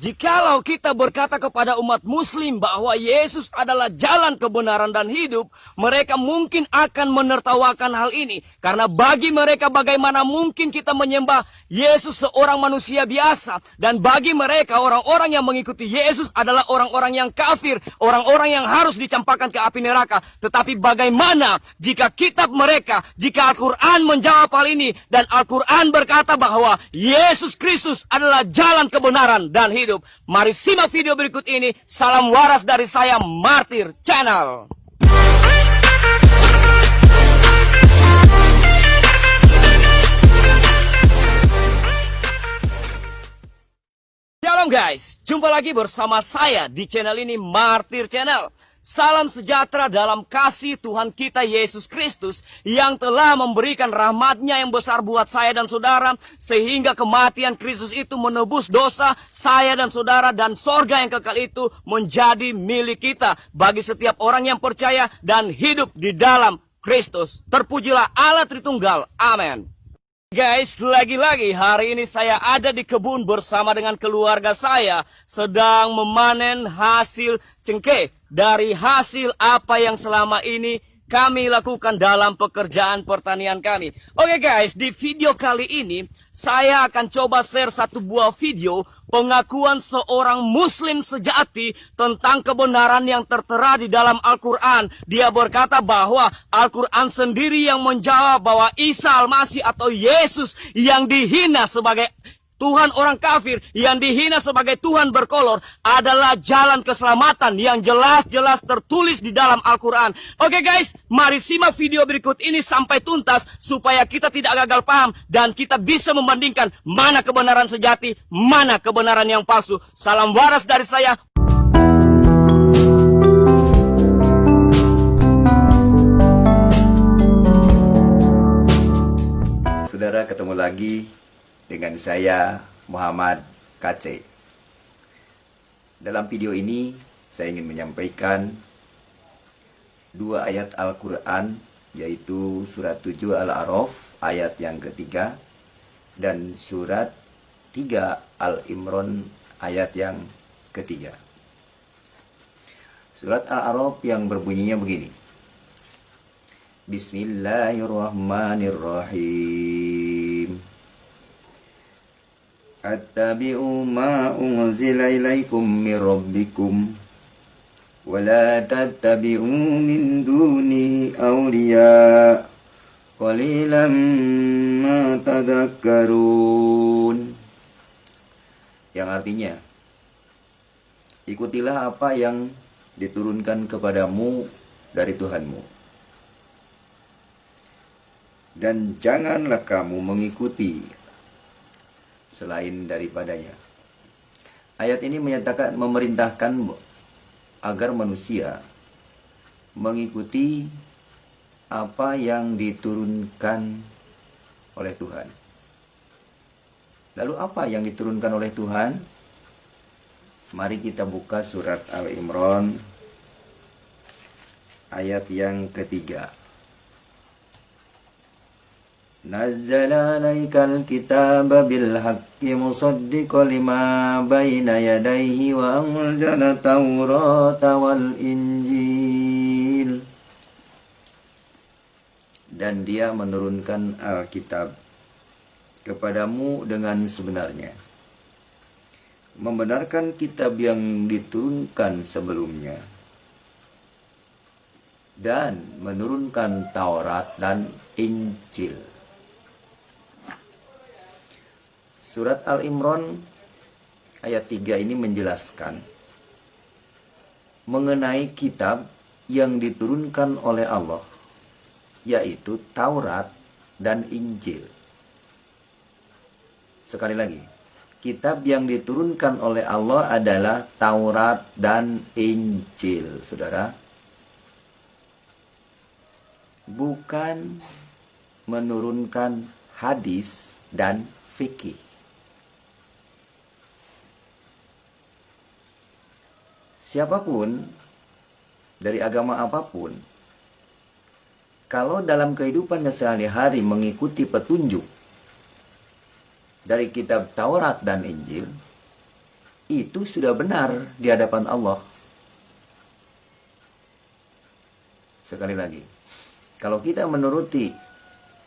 Jikalau kita berkata kepada umat muslim bahwa Yesus adalah jalan kebenaran dan hidup, mereka mungkin akan menertawakan hal ini. Karena bagi mereka bagaimana mungkin kita menyembah Yesus seorang manusia biasa. Dan bagi mereka orang-orang yang mengikuti Yesus adalah orang-orang yang kafir, orang-orang yang harus dicampakkan ke api neraka. Tetapi bagaimana jika kitab mereka, jika Al-Quran menjawab hal ini, dan Al-Quran berkata bahwa Yesus Kristus adalah jalan kebenaran dan hidup. Mari simak video berikut ini. Salam waras dari saya, Martir Channel. Shalom guys, jumpa lagi bersama saya di channel ini, Martir Channel. Salam sejahtera dalam kasih Tuhan kita Yesus Kristus yang telah memberikan rahmat-Nya yang besar buat saya dan saudara, sehingga kematian Kristus itu menebus dosa saya dan saudara, dan sorga yang kekal itu menjadi milik kita bagi setiap orang yang percaya dan hidup di dalam Kristus. Terpujilah Allah Tritunggal. Amin. Guys, lagi-lagi hari ini saya ada di kebun bersama dengan keluarga saya, sedang memanen hasil cengkeh dari hasil apa yang selama ini kami lakukan dalam pekerjaan pertanian kami. Oke guys, di video kali ini saya akan coba share satu buah video pengakuan seorang muslim sejati tentang kebenaran yang tertera di dalam Al-Quran. Dia berkata bahwa Al-Quran sendiri yang menjawab bahwa Isa Al-Masih atau Yesus yang dihina sebagai Tuhan orang kafir, yang dihina sebagai Tuhan berkolor, adalah jalan keselamatan yang jelas-jelas tertulis di dalam Al-Quran. Oke guys, mari simak video berikut ini sampai tuntas supaya kita tidak gagal paham dan kita bisa membandingkan mana kebenaran sejati, mana kebenaran yang palsu. Salam waras dari saya. Saudara, ketemu lagi dengan saya, Muhammad KC. Dalam video ini saya ingin menyampaikan dua ayat Al-Quran, yaitu surat 7 Al-A'raf ayat yang ketiga dan surat 3 Al-Imran ayat yang ketiga. Surat Al-A'raf yang berbunyinya begini: Bismillahirrahmanirrahim. Attabi'u ma unzila ilaikum min rabbikum wa la tattabi'u min dunihi awliya qalilan ma tadhakkarun. Yang artinya, ikutilah apa yang diturunkan kepadamu dari Tuhanmu, dan janganlah kamu mengikuti selain daripadanya. Ayat ini memerintahkan agar manusia mengikuti apa yang diturunkan oleh Tuhan. Lalu apa yang diturunkan oleh Tuhan? Mari kita buka surat Al-Imran ayat yang ketiga. Nazzala alaikal kitaba bil haqqi musaddiqan lima baina yadayhi wa anzala taurata wal injil. Dan dia menurunkan Alkitab kepadamu dengan sebenarnya, membenarkan kitab yang diturunkan sebelumnya, dan menurunkan Taurat dan Injil. Surat Al-Imran ayat 3 ini menjelaskan mengenai kitab yang diturunkan oleh Allah, yaitu Taurat dan Injil. Sekali lagi, kitab yang diturunkan oleh Allah adalah Taurat dan Injil, saudara. Bukan menurunkan hadis dan fikih. Siapapun dari agama apapun, kalau dalam kehidupannya sehari-hari mengikuti petunjuk dari kitab Taurat dan Injil, itu sudah benar di hadapan Allah. Sekali lagi, kalau kita menuruti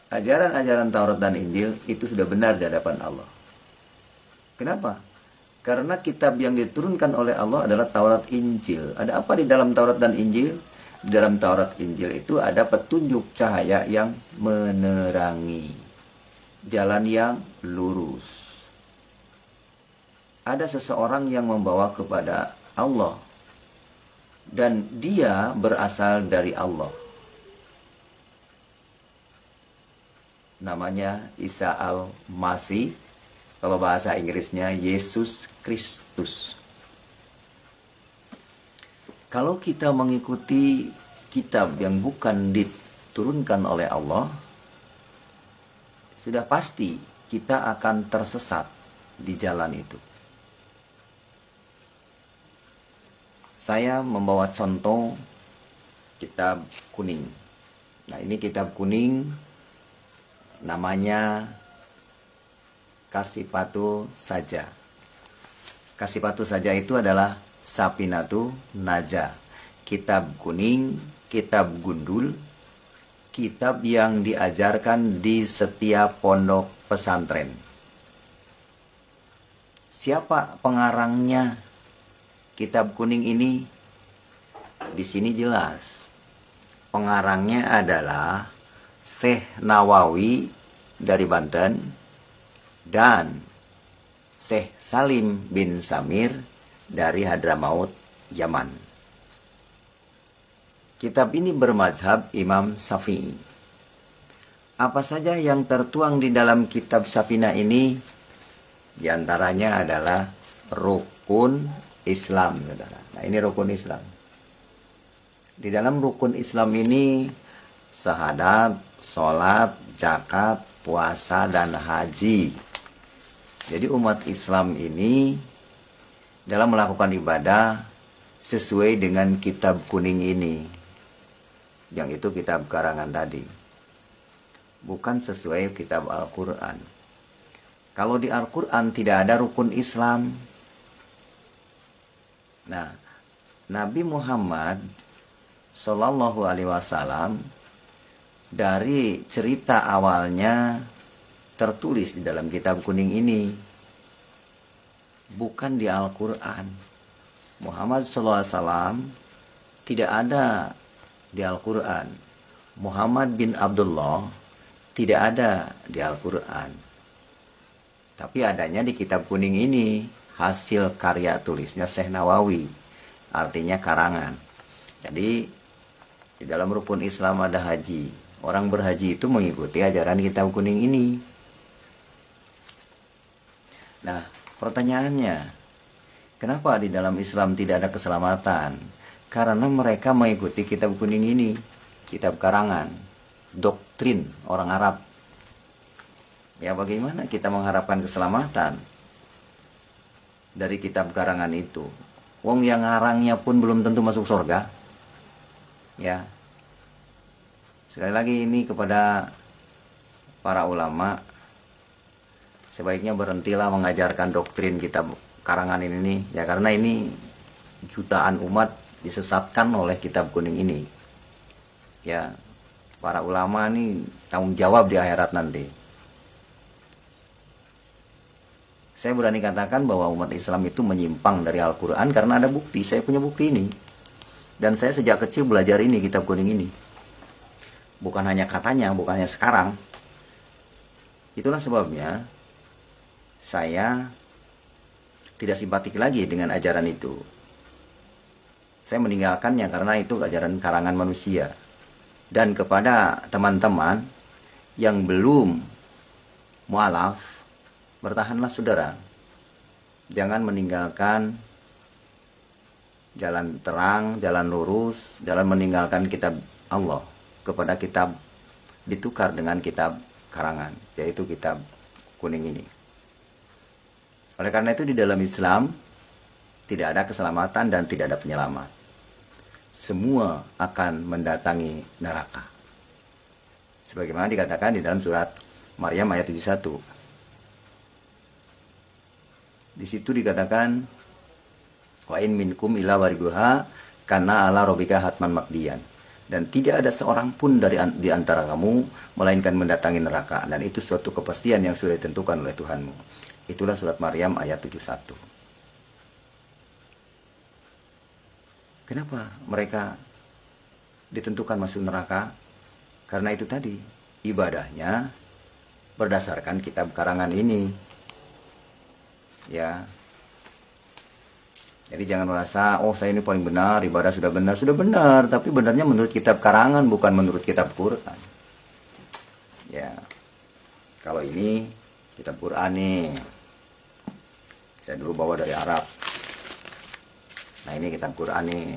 ajaran-ajaran Taurat dan Injil, itu sudah benar di hadapan Allah. Kenapa? Karena kitab yang diturunkan oleh Allah adalah Taurat Injil. Ada apa di dalam Taurat dan Injil? Di dalam Taurat Injil itu ada petunjuk cahaya yang menerangi jalan yang lurus. Ada seseorang yang membawa kepada Allah, dan dia berasal dari Allah. Namanya Isa Al-Masih, kalau bahasa Inggrisnya Yesus Kristus. Kalau kita mengikuti kitab yang bukan diturunkan oleh Allah, sudah pasti kita akan tersesat di jalan itu. Saya membawa contoh kitab kuning. Nah, ini kitab kuning, namanya Kasifatu Saja. Kasifatu Saja itu adalah Safinatu Najah. Kitab kuning, kitab gundul, kitab yang diajarkan di setiap pondok pesantren. Siapa pengarangnya kitab kuning ini? Di sini jelas. Pengarangnya adalah Syekh Nawawi dari Banten dan Syekh Salim bin Samir dari Hadramaut, Yaman. Kitab ini bermazhab Imam Syafi'i. Apa saja yang tertuang di dalam kitab Safinah ini? Di antaranya adalah rukun Islam, saudara. Nah, ini rukun Islam. Di dalam rukun Islam ini syahadat, sholat, zakat, puasa, dan haji. Jadi umat Islam ini dalam melakukan ibadah sesuai dengan kitab kuning ini. Yang itu kitab karangan tadi. Bukan sesuai kitab Al-Quran. Kalau di Al-Quran tidak ada rukun Islam. Nah, Nabi Muhammad Sallallahu Alaihi Wasallam dari cerita awalnya tertulis di dalam kitab kuning ini, bukan di Al-Quran. Muhammad Sallallahu Alaihi Wasallam tidak ada di Al-Quran. Muhammad bin Abdullah tidak ada di Al-Quran. Tapi adanya di kitab kuning ini, hasil karya tulisnya Syekh Nawawi, artinya karangan. Jadi di dalam rukun Islam ada haji. Orang berhaji itu mengikuti ajaran kitab kuning ini. Nah, pertanyaannya, kenapa di dalam Islam tidak ada keselamatan? Karena mereka mengikuti kitab kuning ini, kitab karangan, doktrin orang Arab. Ya, bagaimana kita mengharapkan keselamatan dari kitab karangan itu? Wong yang ngarangnya pun belum tentu masuk surga. Ya. Sekali lagi ini kepada para ulama, sebaiknya berhentilah mengajarkan doktrin kitab karangan ini, ya, karena ini jutaan umat disesatkan oleh kitab kuning ini. Ya, para ulama ini tanggung jawab di akhirat nanti. Saya berani katakan bahwa umat Islam itu menyimpang dari Al-Quran karena ada bukti. Saya punya bukti ini. Dan saya sejak kecil belajar ini, kitab kuning ini. Bukan hanya katanya, bukan hanya sekarang. Itulah sebabnya saya tidak simpatik lagi dengan ajaran itu. Saya meninggalkannya karena itu ajaran karangan manusia. Dan kepada teman-teman yang belum mualaf, bertahanlah saudara. Jangan meninggalkan jalan terang, jalan lurus, jalan meninggalkan kitab Allah kepada kitab ditukar dengan kitab karangan, yaitu kitab kuning ini. Oleh karena itu di dalam Islam tidak ada keselamatan dan tidak ada penyelamat. Semua akan mendatangi neraka. Sebagaimana dikatakan di dalam surat Maryam ayat 71. Di situ dikatakan Wa in minkum illa wariduha kana ala rabbika hatman maqdiyan. Dan tidak ada seorang pun di antara kamu melainkan mendatangi neraka, dan itu suatu kepastian yang sudah ditentukan oleh Tuhanmu. Itulah surat Maryam ayat 71. Kenapa mereka ditentukan masuk neraka? Karena itu tadi, ibadahnya berdasarkan kitab karangan ini. Ya. Jadi jangan merasa, oh saya ini paling benar, ibadah sudah benar, tapi benarnya menurut kitab karangan, bukan menurut kitab Quran. Ya, kalau ini kitab Quran nih, saya dulu bawa dari Arab. Nah ini kitab Quran nih,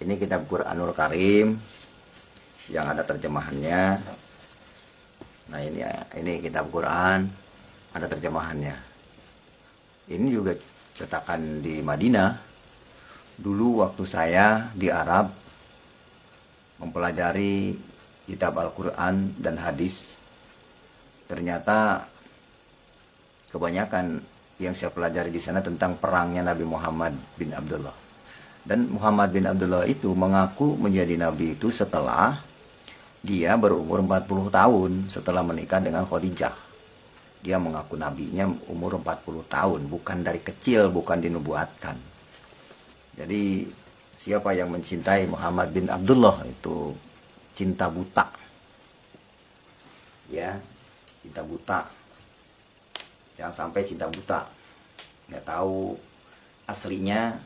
ini kitab Quranul Karim, yang ada terjemahannya. Nah ini kitab Quran, ada terjemahannya. Ini juga cetakan di Madinah. Dulu waktu saya di Arab mempelajari kitab Al-Quran dan hadis, ternyata kebanyakan yang saya pelajari di sana tentang perangnya Nabi Muhammad bin Abdullah. Dan Muhammad bin Abdullah itu mengaku menjadi nabi itu setelah dia berumur 40 tahun setelah menikah dengan Khadijah. Dia mengaku nabinya umur 40 tahun, bukan dari kecil, bukan dinubuatkan. Jadi siapa yang mencintai Muhammad bin Abdullah itu cinta buta. Ya, cinta buta. Jangan sampai cinta buta. Nggak tahu aslinya,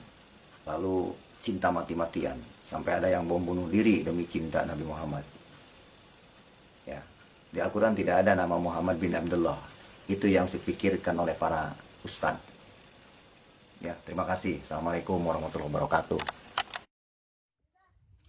lalu cinta mati-matian. Sampai ada yang bom bunuh diri demi cinta Nabi Muhammad. Ya, di Al-Quran tidak ada nama Muhammad bin Abdullah. Itu yang dipikirkan oleh para ustadz. Ya, terima kasih. Assalamualaikum warahmatullahi wabarakatuh.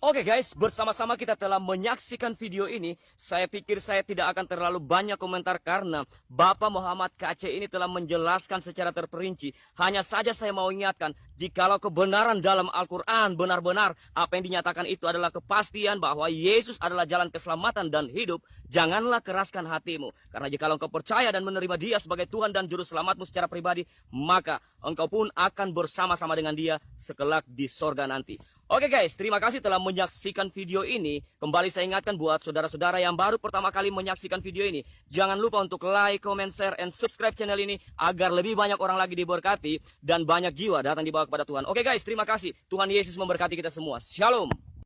Oke guys, bersama-sama kita telah menyaksikan video ini. Saya pikir saya tidak akan terlalu banyak komentar karena Bapak Muhammad KC ini telah menjelaskan secara terperinci. Hanya saja saya mau ingatkan, jikalau kebenaran dalam Al-Quran benar-benar apa yang dinyatakan itu adalah kepastian bahwa Yesus adalah jalan keselamatan dan hidup, janganlah keraskan hatimu. Karena jikalau engkau percaya dan menerima Dia sebagai Tuhan dan Juru Selamatmu secara pribadi, maka engkau pun akan bersama-sama dengan Dia sekelak di sorga nanti. Oke guys, terima kasih telah menyaksikan video ini. Kembali saya ingatkan buat saudara-saudara yang baru pertama kali menyaksikan video ini, jangan lupa untuk like, comment, share, and subscribe channel ini agar lebih banyak orang lagi diberkati dan banyak jiwa datang dibawa kepada Tuhan. Oke guys, terima kasih. Tuhan Yesus memberkati kita semua. Shalom.